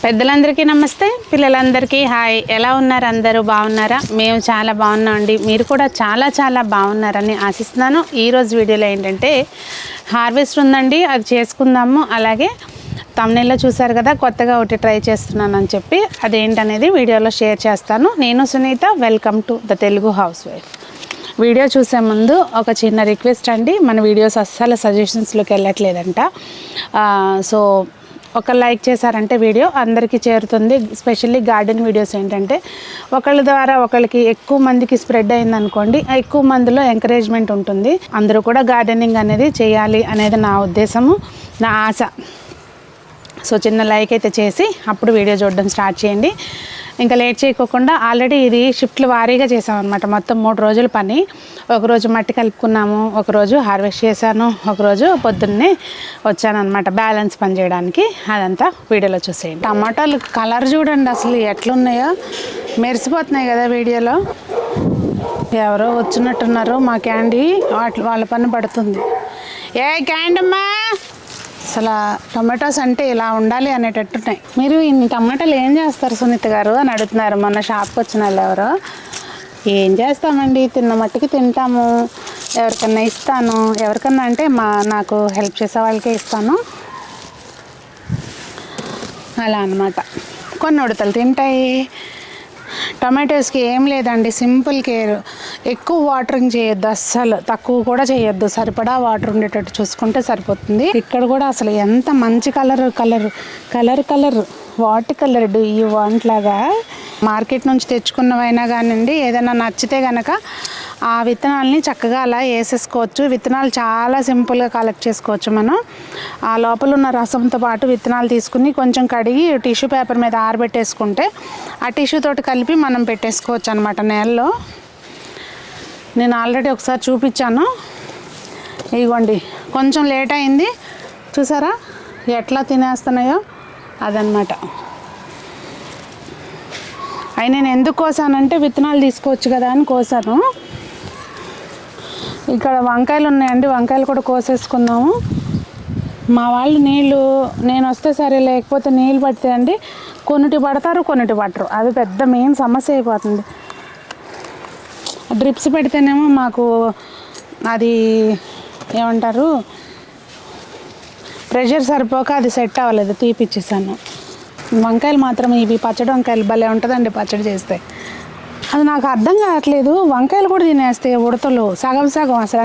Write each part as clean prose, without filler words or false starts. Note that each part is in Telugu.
పెద్దలందరికీ నమస్తే, పిల్లలందరికీ హాయ్. ఎలా ఉన్నారు? అందరూ బాగున్నారా? మేము చాలా బాగున్నాం అండి. మీరు కూడా చాలా బాగున్నారని ఆశిస్తున్నాను. ఈరోజు వీడియోలో ఏంటంటే హార్వెస్ట్ ఉందండి, అది చేసుకుందాము. అలాగే తమ్నెల్లో చూసారు కదా, కొత్తగా ఒకటి ట్రై చేస్తున్నానని చెప్పి అదేంటనేది వీడియోలో షేర్ చేస్తాను. నేను Sunitha, welcome to the Telugu housewife. Video చూసే ముందు ఒక చిన్న రిక్వెస్ట్ అండి, మన వీడియోస్ అస్సలు సజెషన్స్లోకి వెళ్ళట్లేదంట. సో ఒక లైక్ చేశారంటే వీడియో అందరికీ చేరుతుంది. స్పెషల్లీ గార్డెన్ వీడియోస్ ఏంటంటే ఒకళ్ళ ద్వారా ఒకళ్ళకి ఎక్కువ మందికి స్ప్రెడ్ అయిందనుకోండి, ఎక్కువ మందిలో ఎంకరేజ్మెంట్ ఉంటుంది. అందరూ కూడా గార్డెనింగ్ అనేది చేయాలి అనేది నా ఉద్దేశము, నా ఆశ. సో చిన్న లైక్ అయితే చేసి అప్పుడు వీడియో చూడడం స్టార్ట్ చేయండి. ఇంకా లేట్ చేయకోకుండా ఆల్రెడీ ఇది షిఫ్ట్లు వారీగా చేసామన్నమాట. మొత్తం 3 రోజుల పని. ఒకరోజు మట్టి కలుపుకున్నాము, ఒకరోజు హార్వెస్ట్ చేశాను, ఒకరోజు పొద్దున్నే వచ్చానమాట బ్యాలెన్స్ పని చేయడానికి. అదంతా వీడియోలో చూసేయండి. టమాటాలు కలర్ చూడండి అసలు ఎట్లున్నాయో, మెరిసిపోతున్నాయి కదా వీడియోలో. ఎవరో వచ్చినట్టున్నారు. మా క్యాండీ వాళ్ళ పని పడుతుంది. ఏ క్యాండమ్మా, అసలు టమాటోస్ అంటే ఇలా ఉండాలి అనేటట్టున్నాయి. మీరు ఇన్ని టమాటాలు ఏం చేస్తారు సునీత గారు అని అడుగుతున్నారు మొన్న షాప్కి వచ్చిన వాళ్ళు ఎవరో. ఏం చేస్తామండి, తిన్న మట్టికి తింటాము, ఎవరికన్నా ఇస్తాను. ఎవరికన్నా అంటే నాకు హెల్ప్ చేసే వాళ్ళకే ఇస్తాను, అలా అన్నమాట. కొన్ని ఉడతలు తింటాయి. టమాటోస్కి ఏం లేదండి, సింపుల్ కేర్. ఎక్కువ వాటరింగ్ చేయొద్దు, అస్సలు తక్కువ కూడా చేయొద్దు. సరిపడా వాటర్ ఉండేటట్టు చూసుకుంటే సరిపోతుంది. ఇక్కడ కూడా అసలు ఎంత మంచి కలర్ వాటి కలర్ డూ యూ వాంట్ లాగా మార్కెట్ నుంచి తెచ్చుకున్నవైనా కానివ్వండి, ఏదైనా నచ్చితే కనుక ఆ విత్తనాలని చక్కగా అలా వేసేసుకోవచ్చు. విత్తనాలు చాలా సింపుల్గా కలెక్ట్ చేసుకోవచ్చు మనం. ఆ లోపల ఉన్న రసంతో పాటు విత్తనాలు తీసుకుని కొంచెం కడిగి టిష్యూ పేపర్ మీద ఆరబెట్టేసుకుంటే ఆ టిష్యూ తోటి కలిపి మనం పెట్టేసుకోవచ్చు అనమాట నేలలో. నేను ఆల్రెడీ ఒకసారి చూపించాను. ఇదిగోండి, కొంచెం లేట్ అయింది చూసారా ఎట్లా తినేస్తున్నాయో, అదనమాట. అవి నేను ఎందుకు కోసానంటే విత్తనాలు తీసుకోవచ్చు కదా అని కోసాను. ఇక్కడ వంకాయలు ఉన్నాయండి, వంకాయలు కూడా కోసేసుకుందాము. మా వాళ్ళు నీళ్ళు నేను వస్తే సరే, లేకపోతే నీళ్ళు పడతాయండి. కొన్నిటి పడతారు, కొన్నిటి పట్టరు. అది పెద్ద మెయిన్ సమస్య అయిపోతుంది. డ్రిప్స్ పెడితేనేమో మాకు అది ఏమంటారు, ప్రెషర్ సరిపోక అది సెట్ అవ్వలేదు, తీపిచ్చేసాను. వంకాయలు మాత్రం ఇవి పచ్చడి వంకాయలు భలే ఉంటుందండి పచ్చడి చేస్తే. అది నాకు అర్థం కావట్లేదు, వంకాయలు కూడా తినేస్తాయి ఉడతలు సగం అసలు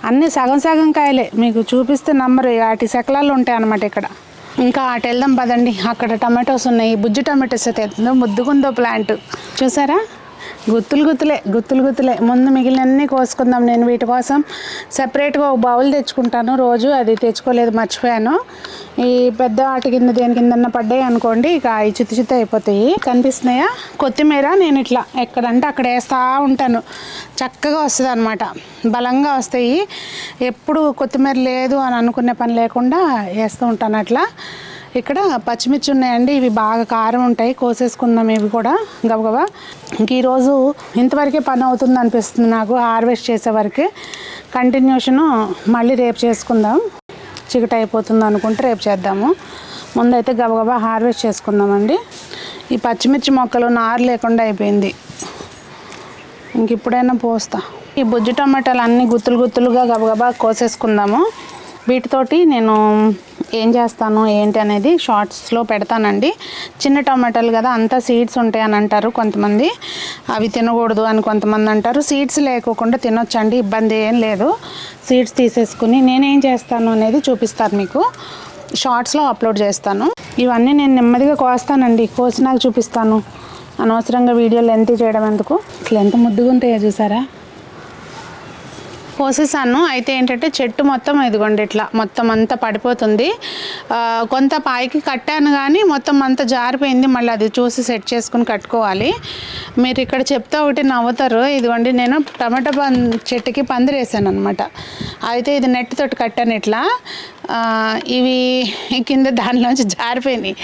అన్నీ సగం కాయలే. మీకు చూపిస్తే నంబరు వాటి శకలాలు ఉంటాయి అన్నమాట ఇక్కడ. ఇంకా అటు వెళ్దాం పదండి. అక్కడ టమాటోస్ ఉన్నాయి, బుజ్జి టమాటోస్ అయితే ముద్దుగుందో ప్లాంట్ చూసారా, గుత్తులే. ముందు మిగిలినన్నీ కోసుకుందాం. నేను వీటి కోసం సెపరేట్గా ఒక బౌల్ తెచ్చుకుంటాను రోజు, అది తెచ్చుకోలేదు, మర్చిపోయాను. ఈ పెద్ద వాటి కింద దేని కిందన్నా పడ్డాయి అనుకోండి, ఇక ఈ చిత్త అయిపోతాయి. కనిపిస్తున్నాయా? కొత్తిమీర నేను ఇట్లా ఎక్కడంటే అక్కడ వేస్తూ ఉంటాను, చక్కగా వస్తుంది అనమాట, బలంగా వస్తాయి. ఎప్పుడు కొత్తిమీర లేదు అని అనుకునే పని లేకుండా వేస్తూ ఉంటాను అట్లా. ఇక్కడ పచ్చిమిర్చి ఉన్నాయండి, ఇవి బాగా కారం ఉంటాయి, కోసేసుకుందాం ఇవి కూడా గబగబా. ఇంక ఈరోజు ఇంతవరకే పని అవుతుంది అనిపిస్తుంది నాకు, హార్వెస్ట్ చేసే వరకే. కంటిన్యూషను మళ్ళీ రేపు చేసుకుందాం. చీకటి అయిపోతుంది అనుకుంటే రేపు చేద్దాము. ముందైతే గబగబా హార్వెస్ట్ చేసుకుందామండి. ఈ పచ్చిమిర్చి మొక్కలు నారు లేకుండా అయిపోయింది, ఇంక ఇప్పుడైనా పోస్తా. ఈ బుజ్జి టమాటాలు అన్నీ గుత్తులుగా గబగబా కోసేసుకుందాము. వీటితోటి నేను ఏం చేస్తాను ఏంటి అనేది షార్ట్స్లో పెడతానండి. చిన్న టమాటాలు కదా, అంతా సీడ్స్ ఉంటాయి అని అంటారు కొంతమంది, అవి తినకూడదు అని కొంతమంది అంటారు. సీడ్స్ లేకోకుండా తినొచ్చండి, ఇబ్బంది ఏం లేదు. సీడ్స్ తీసేసుకుని నేనేం చేస్తాను అనేది చూపిస్తాను మీకు, షార్ట్స్లో అప్లోడ్ చేస్తాను. ఇవన్నీ నేను నెమ్మదిగా కోస్తానండి, కోసినాక చూపిస్తాను. అనవసరంగా వీడియో లెంత్ చేయడం ఎందుకు. ఇట్లా ఎంత ముద్దుగా ఉంటాయో చూసారా. కోసేసాను. అయితే ఏంటంటే చెట్టు మొత్తం ఇదిగోండి ఇట్లా మొత్తం అంతా పడిపోతుంది. కొంత పైకి కట్టాను కానీ మొత్తం అంతా జారిపోయింది. మళ్ళీ అది చూసి సెట్ చేసుకుని కట్టుకోవాలి. మీరు ఇక్కడ చెప్తే ఒకటి నవ్వుతారు. ఇదిగోండి నేను టమాటా చెట్టుకి పందిరేసాను అనమాట. అయితే ఇది నెట్ తోటి కట్టాను ఇట్లా. ఇవి కింద దానిలోంచి జారిపోయినాయి,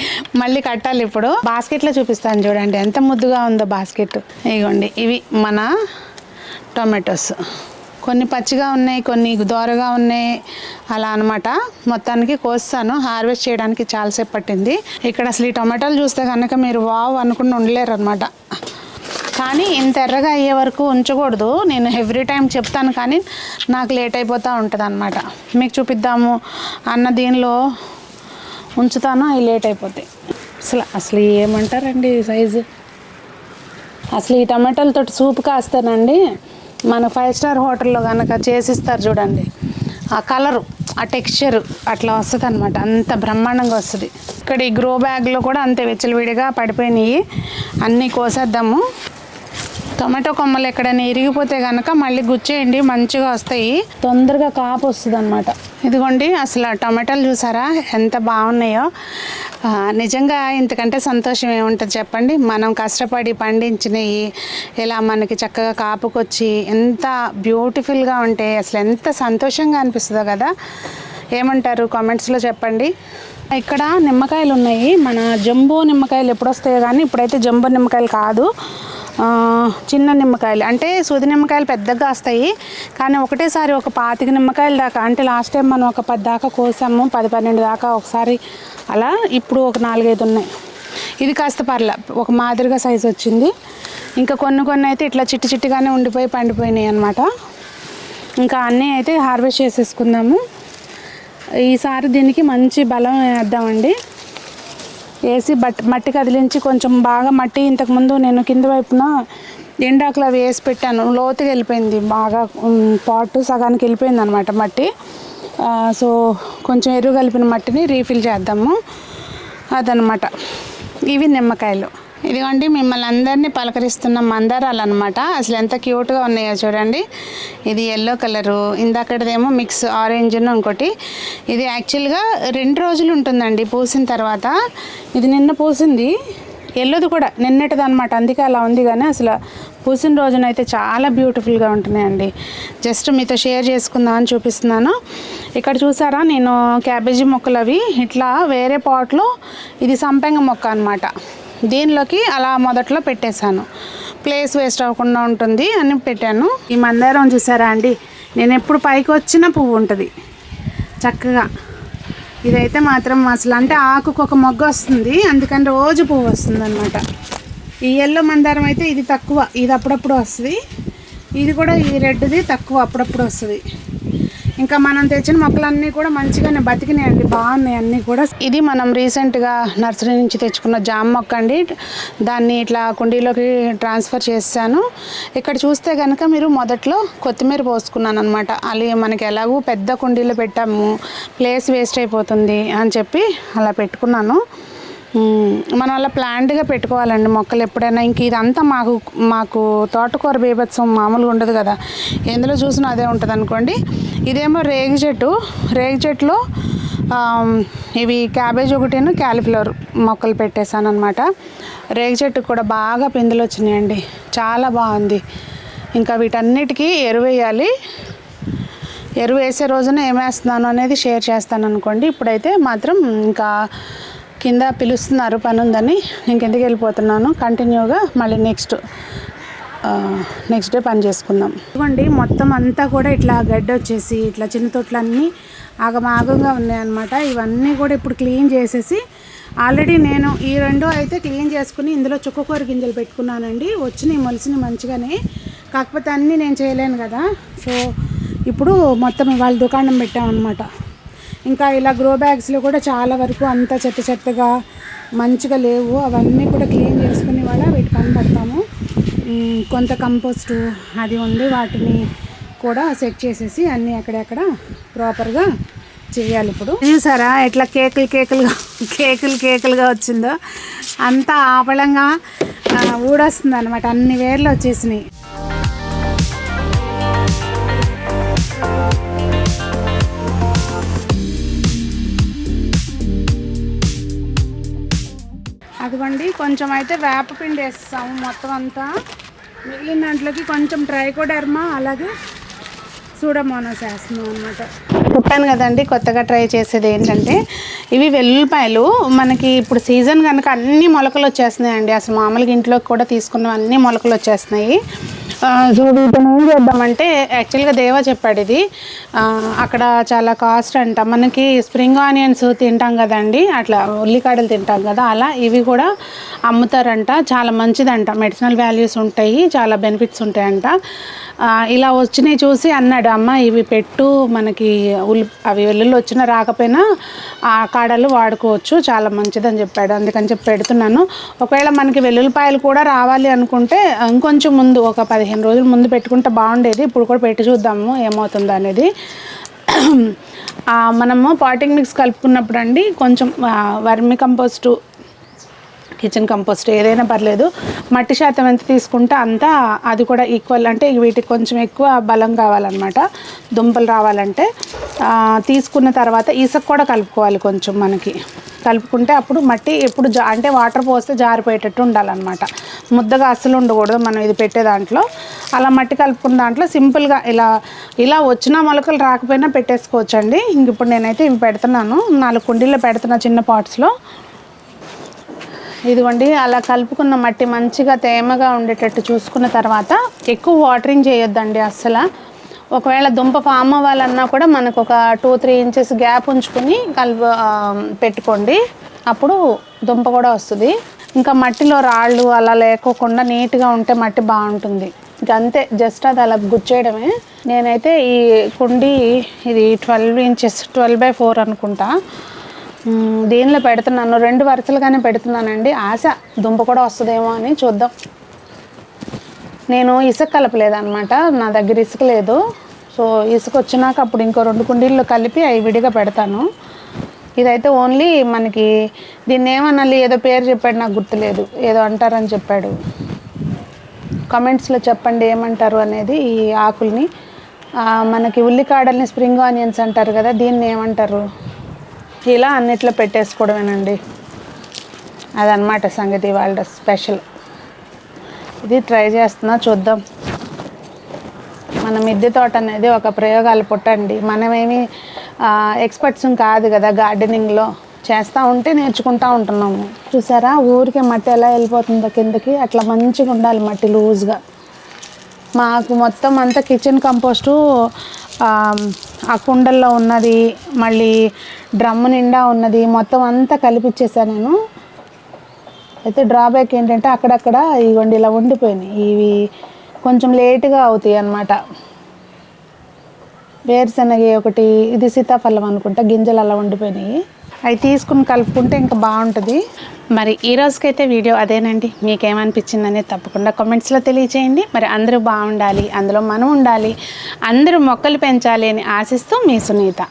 మళ్ళీ కట్టాలి ఇప్పుడు. బాస్కెట్లో చూపిస్తాను చూడండి ఎంత ముద్దుగా ఉందో బాస్కెట్. ఇదిగోండి ఇవి మన టొమాటోస్. కొన్ని పచ్చిగా ఉన్నాయి, కొన్ని దోరగా ఉన్నాయి, అలా అనమాట. మొత్తానికి కోస్తాను. హార్వెస్ట్ చేయడానికి చాలాసేపు పట్టింది. ఇక్కడ అసలు ఈ టొమాటోలు చూస్తే కనుక మీరు వావ్ అనుకుని ఉండలేరు అనమాట. కానీ ఇంత ఎర్రగా అయ్యే వరకు ఉంచకూడదు. నేను ఎవ్రీ టైం చెప్తాను, కానీ నాకు లేట్ అయిపోతూ ఉంటుంది అనమాట. మీకు చూపిద్దాము అన్న దీనిలో ఉంచుతాను, అవి లేట్ అయిపోతాయి. అసలు ఏమంటారండి సైజు. అసలు ఈ టమాటాలతో సూప్ కాస్తానండి. మన 5 స్టార్ హోటల్లో కనుక చేసిస్తారు చూడండి, ఆ కలరు, ఆ టెక్స్చరు అట్లా వస్తుంది అనమాట. అంత బ్రహ్మాండంగా వస్తుంది. ఇక్కడ ఈ గ్రో బ్యాగ్లో కూడా అంతే విచ్చలవిడిగా పడిపోయినాయి. అన్నీ కోసేద్దాము. టమాటో కొమ్మలు ఎక్కడైనా ఇరిగిపోతే కనుక మళ్ళీ గుచ్చేయండి, మంచిగా వస్తాయి. తొందరగా కాపు వస్తుంది అనమాట. ఇదిగోండి, అసలు ఆ టమాటాలు చూసారా ఎంత బాగున్నాయో. నిజంగా ఇంతకంటే సంతోషం ఏముంటుంది చెప్పండి. మనం కష్టపడి పండించినవి ఇలా మనకి చక్కగా కాపుకొచ్చి ఎంత బ్యూటిఫుల్గా ఉంటే అసలు ఎంత సంతోషంగా అనిపిస్తుందో కదా. ఏమంటారు కామెంట్స్లో చెప్పండి. ఇక్కడ నిమ్మకాయలు ఉన్నాయి. మన జంబో నిమ్మకాయలు ఎప్పుడు వస్తాయో కానీ ఇప్పుడైతే జంబో నిమ్మకాయలు కాదు, చిన్న నిమ్మకాయలు. అంటే సూది నిమ్మకాయలు పెద్దగా వస్తాయి, కానీ ఒకటేసారి ఒక 25 నిమ్మకాయల దాకా, అంటే లాస్ట్ టైం మనం ఒక 10 దాకా కోసాము, 10-12 దాకా ఒకసారి అలా. ఇప్పుడు ఒక 4-5 ఉన్నాయి. ఇది కాస్త పర్లే, ఒక మాదిరిగా సైజు వచ్చింది. ఇంకా కొన్ని అయితే ఇట్లా చిట్టిగానే ఉండిపోయి పండిపోయినాయి అనమాట. ఇంకా అన్నీ అయితే హార్వెస్ట్ చేసేసుకుందాము. ఈసారి దీనికి మంచి బలం వేద్దామండి. వేసి మట్టి కదిలించి కొంచెం బాగా మట్టి, ఇంతకుముందు నేను కింద వైపున ఎండాకులు అవి వేసి పెట్టాను, లోతుగా వెళ్ళిపోయింది బాగా, పాటు సగానికి వెళ్ళిపోయింది అనమాట మట్టి. సో కొంచెం ఎరువు కలిపిన మట్టిని రీఫిల్ చేద్దాము, అదనమాట. ఇవి నిమ్మకాయలు. ఇదిగోండి, మిమ్మల్ని అందరినీ పలకరిస్తున్న మందారాలు అనమాట. అసలు ఎంత క్యూట్గా ఉన్నాయో చూడండి. ఇది ఎల్లో కలరు, ఇందాకటిదేమో మిక్స్ ఆరెంజ్, ఇంకోటి ఇది యాక్చువల్గా 2 రోజులు ఉంటుందండి పూసిన తర్వాత. ఇది నిన్న పూసింది, ఎల్లోది కూడా నిన్నటిది అనమాట, అందుకే అలా ఉంది. కానీ అసలు పూసిన రోజునైతే చాలా బ్యూటిఫుల్గా ఉంటున్నాయండి. జస్ట్ మీతో షేర్ చేసుకుందాం అని చూపిస్తున్నాను. ఇక్కడ చూసారా, నేను క్యాబేజీ మొక్కలు అవి ఇట్లా వేరే పాట్లో, ఇది సంపెంగ మొక్క అనమాట, దీనిలోకి అలా మొదట్లో పెట్టేశాను, ప్లేస్ వేస్ట్ అవ్వకుండా ఉంటుంది అని పెట్టాను. ఈ మందారం చూసారా అండి, నేను ఎప్పుడు పైకి వచ్చిన పువ్వు ఉంటుంది చక్కగా. ఇదైతే మాత్రం అసలు అంటే ఆకుకు ఒక మొగ్గ వస్తుంది, అందుకని రోజు పువ్వు వస్తుంది అనమాట. ఈ ఎల్లో మందారం అయితే ఇది తక్కువ, ఇది అప్పుడప్పుడు వస్తుంది. ఇది కూడా ఈ రెడ్ది తక్కువ, అప్పుడప్పుడు వస్తుంది. ఇంకా మనం తెచ్చిన మొక్కలన్నీ కూడా మంచిగానే బతికినాయండి, బాగున్నాయి అన్నీ కూడా. ఇది మనం రీసెంట్గా నర్సరీ నుంచి తెచ్చుకున్న జామ మొక్క అండి. దాన్ని ఇట్లా కుండీలోకి ట్రాన్స్ఫర్ చేశాను. ఇక్కడ చూస్తే కనుక మీరు మొదట్లో కొత్తిమీర పోసుకున్నాను అనమాట. అది మనకి ఎలాగూ పెద్ద కుండీలో పెట్టాము, ప్లేస్ వేస్ట్ అయిపోతుంది అని చెప్పి అలా పెట్టుకున్నాను. మనం అలా ప్లాంట్గా పెట్టుకోవాలండి మొక్కలు ఎప్పుడైనా. ఇంక ఇదంతా మాకు తోటకూర బీభత్సం మామూలుగా ఉండదు కదా, ఎందులో చూసినా అదే ఉంటుంది అనుకోండి. ఇదేమో రేగి చెట్టులో ఇవి క్యాబేజ్ ఒకటిను క్యాలీఫ్లవర్ మొక్కలు పెట్టేశాను అనమాట. రేగి చెట్టుకు కూడా బాగా పిందులు వచ్చినాయండి, చాలా బాగుంది. ఇంకా వీటన్నిటికీ ఎరువు వేయాలి. ఎరువు వేసే రోజున ఏమేస్తున్నాను అనేది షేర్ చేస్తాను అనుకోండి. ఇప్పుడైతే మాత్రం ఇంకా కింద పిలుస్తున్నారు, పని ఉందని నేను కిందకి వెళ్ళిపోతున్నాను. కంటిన్యూగా మళ్ళీ నెక్స్ట్ డే పని చేసుకుందాం. ఇదిగోండి, మొత్తం అంతా కూడా ఇట్లా గడ్డి వచ్చేసి ఇట్లా చిన్న తొట్లన్నీ ఆగమాగంగా ఉన్నాయన్నమాట. ఇవన్నీ కూడా ఇప్పుడు క్లీన్ చేసేసి, ఆల్రెడీ నేను ఈ 2 అయితే క్లీన్ చేసుకుని ఇందులో చుక్కకూర గింజలు పెట్టుకున్నానండి. వచ్చినాయి, మొలిసినాయి మంచిగానే. కాకపోతే అన్నీ నేను చేయలేను కదా, సో ఇప్పుడు మొత్తం ఇవాళ దుకాణం పెట్టామన్నమాట. ఇంకా ఇలా గ్రో బ్యాగ్స్లో కూడా చాలా వరకు అంతా చెత్తగా మంచిగా లేవు, అవన్నీ కూడా క్లీన్ చేసుకుని వాళ్ళ వీటి పని పడతాము. కొంత కంపోస్టు అది ఉంది, వాటిని కూడా సెట్ చేసేసి అన్నీ అక్కడెక్కడ ప్రాపర్గా చేయాలి. ఇప్పుడు చూసారా ఎట్లా కేకులుగా వచ్చిందో, అంతా ఆపళంగా ఊడొస్తుంది అనమాట, అన్ని వేర్లు వచ్చేసినాయి. అదిగోండి, కొంచెం అయితే వేపపిండి వేస్తాము మొత్తం అంతా. మిగిలిన దాంట్లోకి కొంచెం ట్రైకోడర్మా అలాగే సూడోమోనాస్ వేస్తున్నాం అనమాట. చెప్పాను కదండి, కొత్తగా ట్రై చేసేది ఏంటంటే ఇవి వెల్లుల్లిపాయలు మనకి ఇప్పుడు సీజన్ కనుక అన్ని మొలకలు వచ్చేస్తున్నాయండి. అసలు మామూలుగా ఇంట్లోకి కూడా తీసుకున్న అన్ని మొలకలు వచ్చేస్తున్నాయి. సో వీటిని ఏం చేద్దామంటే యాక్చువల్గా దేవా చెప్పాడు ఇది అక్కడ చాలా కాస్ట్ అంట. మనకి స్ప్రింగ్ ఆనియన్స్ తింటాం కదండి, అట్లా ఉల్లికాడలు తింటాం కదా, అలా ఇవి కూడా అమ్ముతారంట. చాలా మంచిదంట, మెడిసినల్ వాల్యూస్ ఉంటాయి, చాలా బెనిఫిట్స్ ఉంటాయంట. ఇలా వచ్చినాయి చూసి అన్నాడు, అమ్మ ఇవి పెట్టు, మనకి అవి వెల్లుల్లి వచ్చినా రాకపోయినా ఆ కాడలు వాడుకోవచ్చు, చాలా మంచిదని చెప్పాడు. అందుకని చెప్పి పెడుతున్నాను. ఒకవేళ మనకి వెల్లుల్లిపాయలు కూడా రావాలి అనుకుంటే ఇంకొంచెం ముందు ఒక 15 రోజుల ముందు పెట్టుకుంటే బాగుండేది. ఇప్పుడు కూడా పెట్టి చూద్దాము ఏమవుతుందో అనేది. మనము పాటింగ్ మిక్స్ కలుపుకున్నప్పుడు అండి కొంచెం వర్మి కంపోస్టు, కిచెన్ కంపోస్ట్ ఏదైనా పర్లేదు, మట్టి శాతం ఎంత తీసుకుంటే అంతా అది కూడా ఈక్వల్. అంటే వీటికి కొంచెం ఎక్కువ బలం కావాలన్నమాట, దుంపలు రావాలంటే. తీసుకున్న తర్వాత ఇసుక కూడా కలుపుకోవాలి కొంచెం, మనకి కలుపుకుంటే అప్పుడు మట్టి ఎప్పుడు అంటే వాటర్ పోస్తే జారిపోయేటట్టు ఉండాలన్నమాట, ముద్దగా అస్సలు ఉండకూడదు మనం ఇది పెట్టే దాంట్లో. అలా మట్టి కలుపుకున్న దాంట్లో సింపుల్గా ఇలా వచ్చిన మొలకలు రాకపోయినా పెట్టేసుకోవచ్చండి. ఇంక ఇప్పుడు నేనైతే ఇవి పెడుతున్నాను, 4 కుండీల్లో పెడుతున్నా, చిన్న పాట్స్లో. ఇదిగోండి అలా కలుపుకున్న మట్టి మంచిగా తేమగా ఉండేటట్టు చూసుకున్న తర్వాత ఎక్కువ వాటరింగ్ చేయొద్దండి అస్సలు. ఒకవేళ దుంప ఫామ్ అవ్వాలన్నా కూడా మనకు ఒక 2-3 ఇంచెస్ గ్యాప్ ఉంచుకొని పెట్టుకోండి, అప్పుడు దుంప కూడా వస్తుంది. ఇంకా మట్టిలో రాళ్ళు అలా లేకోకుండా నీట్గా ఉంటే మట్టి బాగుంటుంది. ఇంకా అంతే, జస్ట్ అది అలా గుచ్చేయడమే. నేనైతే ఈ కుండీ ఇది 12 ఇంచెస్ 12/4 అనుకుంటా, దీనిలో పెడుతున్నాను. 2 వరుసలుగానే పెడుతున్నానండి, ఆశ దుంప కూడా వస్తుందేమో అని చూద్దాం. నేను ఇసుక కలపలేదన్నమాట, నా దగ్గర ఇసుక లేదు. సో ఇసుక వచ్చినాక అప్పుడు ఇంకో 2 కుండీల్లో కలిపి అవి విడిగా పెడతాను. ఇదైతే ఓన్లీ మనకి దీన్ని ఏమనాలి, ఏదో పేరు చెప్పాడు, నాకు గుర్తులేదు, ఏదో అంటారని చెప్పాడు. కమెంట్స్లో చెప్పండి ఏమంటారు అనేది. ఈ ఆకుల్ని మనకి ఉల్లికాడల్ని స్ప్రింగ్ ఆనియన్స్ అంటారు కదా, దీన్ని ఏమంటారు? ఇలా అన్నిట్లో పెట్టేసుకోవడమేనండి. అదనమాట సంగతి, వాళ్ళ స్పెషల్. ఇది ట్రై చేస్తున్నా, చూద్దాం. మన మిద్దె తోట అనేది ఒక ప్రయోగాల పుట్టండి. మనమేమి ఎక్స్పర్ట్స్ కాదు కదా గార్డెనింగ్లో, చేస్తూ ఉంటే నేర్చుకుంటూ ఉంటున్నాము. చూసారా ఊరికే మట్టి ఎలా వెళ్ళిపోతుందో కిందకి, అట్లా మంచిగా ఉండాలి మట్టి లూజ్గా. మాకు మొత్తం అంతా కిచెన్ కంపోస్టు ఆ కుండల్లో ఉన్నది, మళ్ళీ డ్రమ్ము నిండా ఉన్నది, మొత్తం అంతా కలిపిచ్చేసాను నేను. అయితే డ్రాబ్యాక్ ఏంటంటే అక్కడక్కడ ఇవ్వండి ఇలా ఉండిపోయినాయి, ఇవి కొంచెం లేటుగా అవుతాయి అన్నమాట. వేరుశనగ ఒకటి, ఇది సీతాఫలం అనుకుంటా, గింజలు అలా ఉండిపోయినాయి. అవి తీసుకుని కలుపుకుంటే ఇంకా బాగుంటుంది. మరి ఈ రోజుకైతే వీడియో అదేనండి. మీకేమనిపించింది అనేది తప్పకుండా కామెంట్స్లో తెలియచేయండి. మరి అందరూ బాగుండాలి, అందులో మనం ఉండాలి, అందరూ మొక్కలు పెంచాలి అని ఆశిస్తూ మీ సునీత.